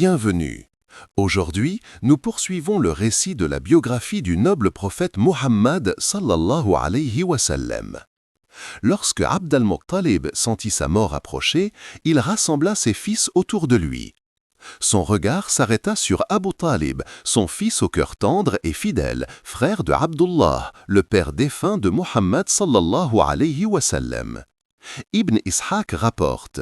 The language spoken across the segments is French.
Bienvenue. Aujourd'hui, nous poursuivons le récit de la biographie du noble prophète Muhammad sallallahu alayhi wa sallam. Lorsque Abd al-Muttalib sentit sa mort approcher, il rassembla ses fils autour de lui. Son regard s'arrêta sur Abu Talib, son fils au cœur tendre et fidèle, frère de Abdullah, le père défunt de Muhammad sallallahu alayhi wa sallam. Ibn Ishaq rapporte: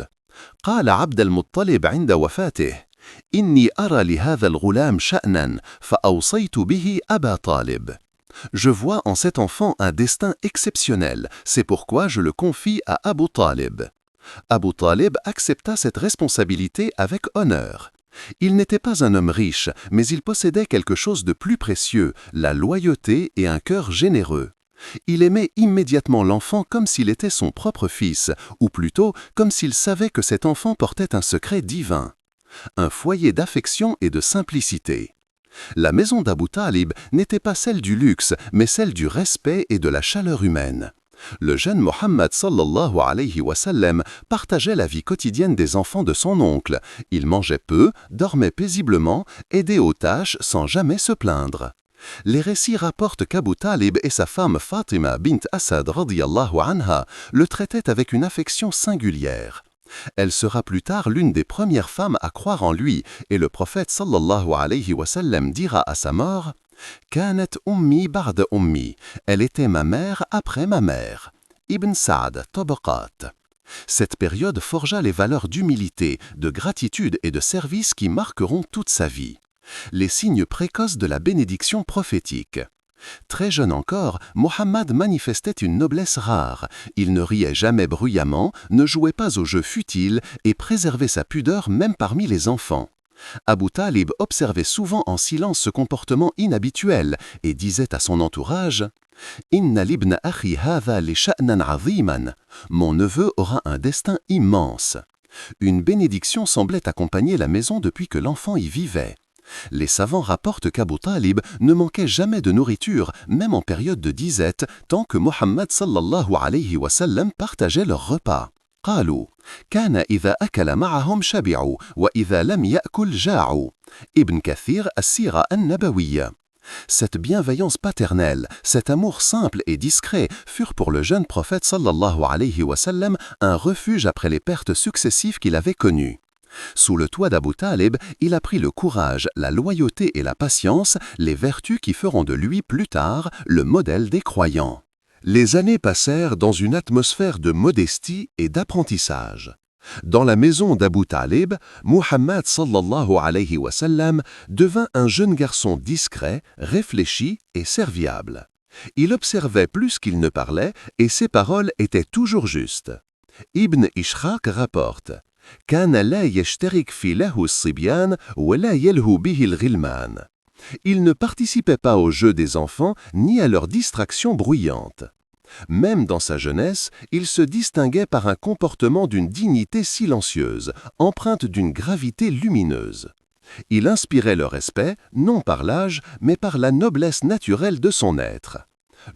قال عبد المطلب عند وفاته: إني أرى لهذا الغلام شأنا فأوصيت به أبا طالب. Je vois en cet enfant un destin exceptionnel, c'est pourquoi je le confie à Abu Talib. Abu Talib accepta cette responsabilité avec honneur. Il n'était pas un homme riche, mais il possédait quelque chose de plus précieux, la loyauté et un cœur généreux. Il aimait immédiatement l'enfant comme s'il était son propre fils, ou plutôt comme s'il savait que cet enfant portait un secret divin. Un foyer d'affection et de simplicité. La maison d'Abu Talib n'était pas celle du luxe, mais celle du respect et de la chaleur humaine. Le jeune Mohammed sallallahu alayhi wa sallam partageait la vie quotidienne des enfants de son oncle. Il mangeait peu, dormait paisiblement, aidait aux tâches sans jamais se plaindre. Les récits rapportent qu'Abu Talib et sa femme Fatima bint Asad radiyallahu anha le traitaient avec une affection singulière. Elle sera plus tard l'une des premières femmes à croire en lui, et le prophète sallallahu alayhi wa sallam dira à sa mort: Kanat ummi ba'da ummi, elle était ma mère après ma mère. Ibn Sa'd, Tabaqat. Cette période forgea les valeurs d'humilité, de gratitude et de service qui marqueront toute sa vie. Les signes précoces de la bénédiction prophétique. Très jeune encore, Mohammed manifestait une noblesse rare. Il ne riait jamais bruyamment, ne jouait pas aux jeux futiles et préservait sa pudeur même parmi les enfants. Abu Talib observait souvent en silence ce comportement inhabituel et disait à son entourage: « Inna libna akhi hadha li sha'nan 'aziman. Mon neveu aura un destin immense. » Une bénédiction semblait accompagner la maison depuis que l'enfant y vivait. Les savants rapportent qu'Abu Talib ne manquait jamais de nourriture, même en période de disette, tant que Mohammed sallallahu alayhi wa sallam partageait leurs repas. قالوا كان إذا أكل معهم شبعوا وإذا لم يأكل جاعوا. Ibn Kathir السيرة النبوية. Cette bienveillance paternelle, cet amour simple et discret furent pour le jeune prophète sallallahu alayhi wa sallam un refuge après les pertes successives qu'il avait connues. Sous le toit d'Abu Talib, il apprit le courage, la loyauté et la patience, les vertus qui feront de lui plus tard le modèle des croyants. Les années passèrent dans une atmosphère de modestie et d'apprentissage. Dans la maison d'Abu Talib, Muhammad sallallahu alayhi wa sallam devint un jeune garçon discret, réfléchi et serviable. Il observait plus qu'il ne parlait et ses paroles étaient toujours justes. Ibn Ishaq rapporte: كان لا يشترك في لهو الصبيان ولا يلهو به الغلمان. Il ne participait pas aux jeux des enfants ni à leurs distractions bruyantes. Même dans sa jeunesse, il se distinguait par un comportement d'une dignité silencieuse, empreinte d'une gravité lumineuse. Il inspirait le respect, non par l'âge, mais par la noblesse naturelle de son être.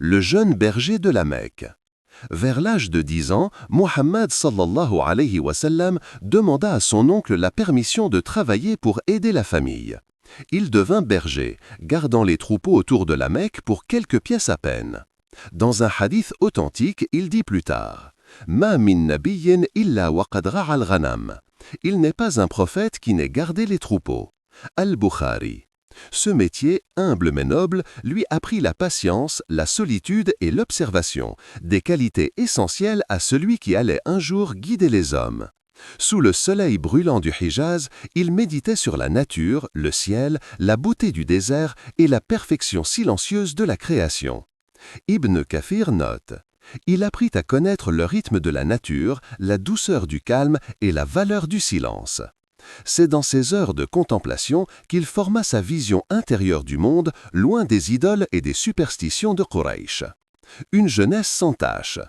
Le jeune berger de la Mecque. Vers l'âge de 10 ans, Muhammad sallallahu alayhi wa sallam demanda à son oncle la permission de travailler pour aider la famille. Il devint berger, gardant les troupeaux autour de la Mecque pour quelques pièces à peine. Dans un hadith authentique, il dit plus tard: Ma min nabiyyin illa waqad ra'a al-ghanam. Il n'est pas un prophète qui n'ait gardé les troupeaux. Al-Bukhari. Ce métier, humble mais noble, lui apprit la patience, la solitude et l'observation, des qualités essentielles à celui qui allait un jour guider les hommes. Sous le soleil brûlant du Hijaz, il méditait sur la nature, le ciel, la beauté du désert et la perfection silencieuse de la création. Ibn Kathir note: Il apprit à connaître le rythme de la nature, la douceur du calme et la valeur du silence. C'est dans ces heures de contemplation qu'il forma sa vision intérieure du monde, loin des idoles et des superstitions de Quraysh. Une jeunesse sans tache.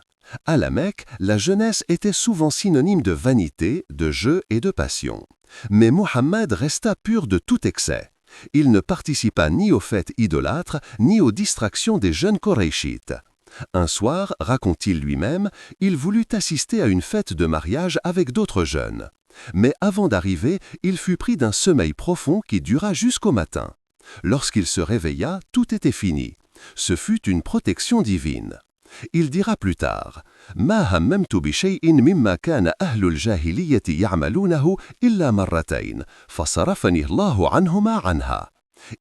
À la Mecque, la jeunesse était souvent synonyme de vanité, de jeu et de passion. Mais Muhammad resta pur de tout excès. Il ne participa ni aux fêtes idolâtres, ni aux distractions des jeunes Qurayshites. Un soir, raconte-t-il lui-même, il voulut assister à une fête de mariage avec d'autres jeunes. Mais avant d'arriver, il fut pris d'un sommeil profond qui dura jusqu'au matin. Lorsqu'il se réveilla, tout était fini. Ce fut une protection divine. Il dira plus tard: ما هممت بشيء مما كان أهل الجاهلية يعملونه إلا مرتين فصرفني الله عنهما عنها.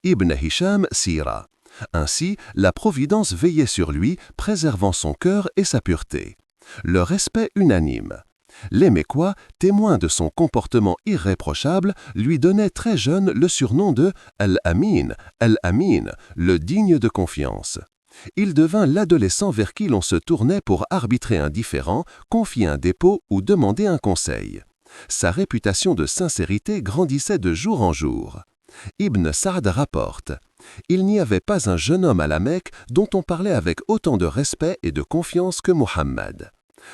Ibn Hisham Sira. Ainsi, la Providence veillait sur lui, préservant son cœur et sa pureté. Le respect unanime. Les Mécois, témoins de son comportement irréprochable, lui donnaient très jeune le surnom de Al-Amin, Al-Amin, le digne de confiance. Il devint l'adolescent vers qui l'on se tournait pour arbitrer un différend, confier un dépôt ou demander un conseil. Sa réputation de sincérité grandissait de jour en jour. Ibn Sa'd rapporte: il n'y avait pas un jeune homme à la Mecque dont on parlait avec autant de respect et de confiance que Muhammad.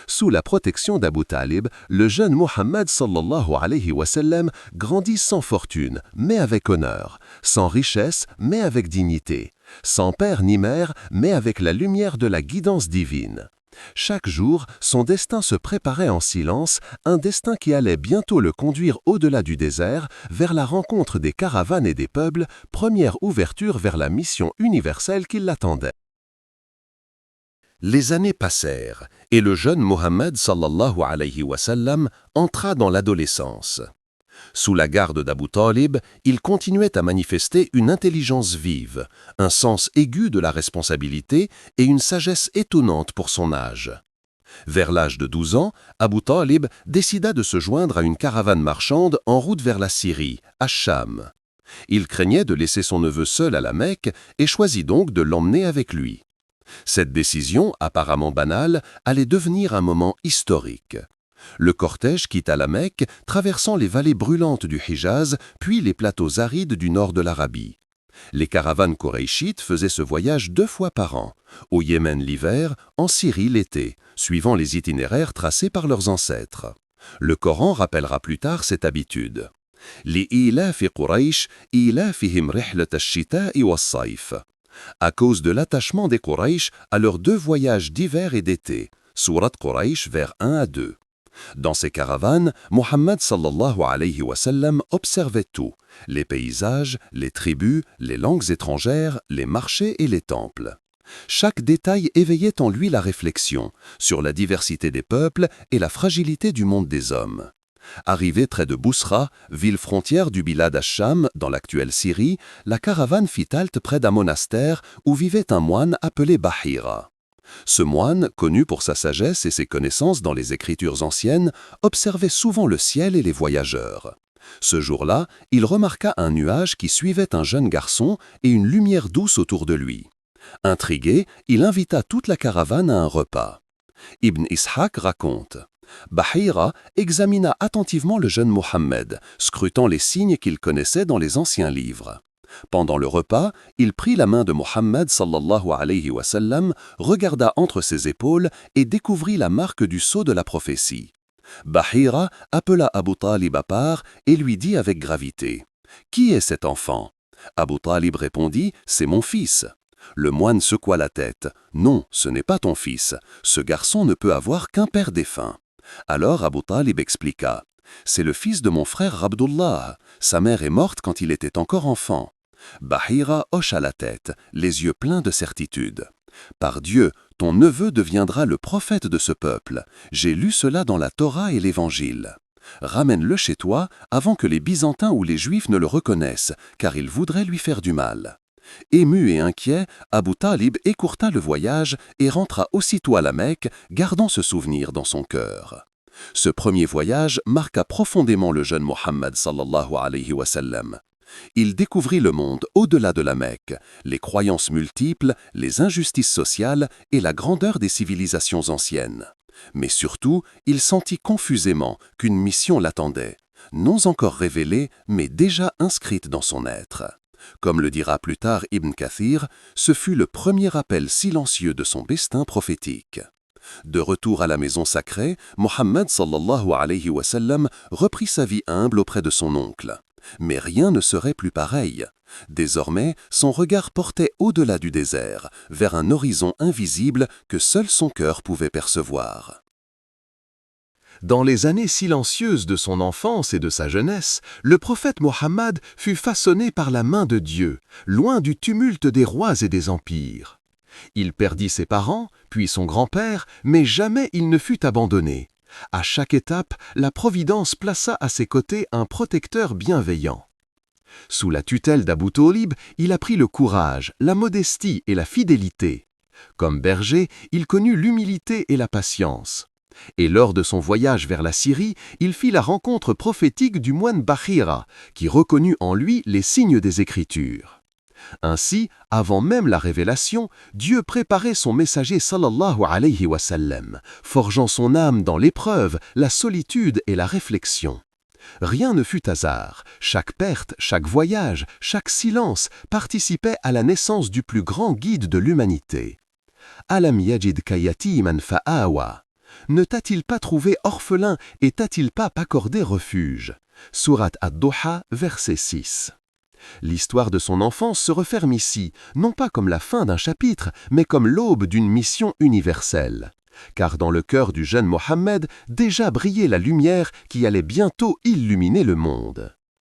Sous la protection d'Abu Talib, le jeune Muhammad sallallahu alayhi wa sallam grandit sans fortune, mais avec honneur, sans richesse, mais avec dignité, sans père ni mère, mais avec la lumière de la guidance divine. Chaque jour, son destin se préparait en silence, un destin qui allait bientôt le conduire au-delà du désert, vers la rencontre des caravanes et des peuples, première ouverture vers la mission universelle qui l'attendait. Les années passèrent, et le jeune Mohammed sallallahu alayhi wa sallam entra dans l'adolescence. Sous la garde d'Abu Talib, il continuait à manifester une intelligence vive, un sens aigu de la responsabilité et une sagesse étonnante pour son âge. Vers l'âge de 12 ans, Abu Talib décida de se joindre à une caravane marchande en route vers la Syrie, à Cham. Il craignait de laisser son neveu seul à la Mecque et choisit donc de l'emmener avec lui. Cette décision, apparemment banale, allait devenir un moment historique. Le cortège quitta la Mecque, traversant les vallées brûlantes du Hijaz, puis les plateaux arides du nord de l'Arabie. Les caravanes koraïchites faisaient ce voyage 2 fois par an, au Yémen l'hiver, en Syrie l'été, suivant les itinéraires tracés par leurs ancêtres. Le Coran rappellera plus tard cette habitude. لإيلاف قريش إيلافهم رحلة الشتاء والصيف. À cause de l'attachement des Quraysh à leurs 2 voyages d'hiver et d'été, Sourate Quraysh vers 1 à 2. Dans ces caravanes, Muhammad sallallahu alayhi wa sallam observait tout, les paysages, les tribus, les langues étrangères, les marchés et les temples. Chaque détail éveillait en lui la réflexion sur la diversité des peuples et la fragilité du monde des hommes. Arrivé près de Bousra, ville frontière du Bilad Ash-Sham, dans l'actuelle Syrie, la caravane fit halte près d'un monastère où vivait un moine appelé Bahira. Ce moine, connu pour sa sagesse et ses connaissances dans les écritures anciennes, observait souvent le ciel et les voyageurs. Ce jour-là, il remarqua un nuage qui suivait un jeune garçon et une lumière douce autour de lui. Intrigué, il invita toute la caravane à un repas. Ibn Ishaq raconte: Bahira examina attentivement le jeune Mohammed, scrutant les signes qu'il connaissait dans les anciens livres. Pendant le repas, il prit la main de Mohammed sallallahu alayhi wa sallam, regarda entre ses épaules et découvrit la marque du sceau de la prophétie. Bahira appela Abu Talib à part et lui dit avec gravité: « Qui est cet enfant ?» Abu Talib répondit: « C'est mon fils. » Le moine secoua la tête. « Non, ce n'est pas ton fils. Ce garçon ne peut avoir qu'un père défunt. » Alors Abu Talib expliqua: « C'est le fils de mon frère Abdullah. Sa mère est morte quand il était encore enfant. » Bahira hocha la tête, les yeux pleins de certitude. « Par Dieu, ton neveu deviendra le prophète de ce peuple. J'ai lu cela dans la Torah et l'Évangile. Ramène-le chez toi avant que les Byzantins ou les Juifs ne le reconnaissent, car ils voudraient lui faire du mal. » Ému et inquiet, Abu Talib écourta le voyage et rentra aussitôt à la Mecque, gardant ce souvenir dans son cœur. Ce premier voyage marqua profondément le jeune Mohammed sallallahu alayhi wa sallam. Il découvrit le monde au-delà de la Mecque, les croyances multiples, les injustices sociales et la grandeur des civilisations anciennes. Mais surtout, il sentit confusément qu'une mission l'attendait, non encore révélée, mais déjà inscrite dans son être. Comme le dira plus tard Ibn Kathir, ce fut le premier appel silencieux de son destin prophétique. De retour à la maison sacrée, Mohammed sallallahu alayhi wa sallam reprit sa vie humble auprès de son oncle. Mais rien ne serait plus pareil. Désormais, son regard portait au-delà du désert, vers un horizon invisible que seul son cœur pouvait percevoir. Dans les années silencieuses de son enfance et de sa jeunesse, le prophète Mohammed fut façonné par la main de Dieu, loin du tumulte des rois et des empires. Il perdit ses parents, puis son grand-père, mais jamais il ne fut abandonné. À chaque étape, la Providence plaça à ses côtés un protecteur bienveillant. Sous la tutelle d'Abu Talib, il apprit le courage, la modestie et la fidélité. Comme berger, il connut l'humilité et la patience. Et lors de son voyage vers la Syrie, il fit la rencontre prophétique du moine Bahira, qui reconnut en lui les signes des Écritures. Ainsi, avant même la révélation, Dieu préparait son messager sallallahu alayhi wa sallam, forgeant son âme dans l'épreuve, la solitude et la réflexion. Rien ne fut hasard, chaque perte, chaque voyage, chaque silence participait à la naissance du plus grand guide de l'humanité. Alam yajidka yatiman fa'awa. Ne t'a-t-il pas trouvé orphelin et t'a-t-il pas accordé refuge? Sourate Ad-Duha, verset 6. L'histoire de son enfance se referme ici, non pas comme la fin d'un chapitre, mais comme l'aube d'une mission universelle. Car dans le cœur du jeune Mohammed déjà brillait la lumière qui allait bientôt illuminer le monde.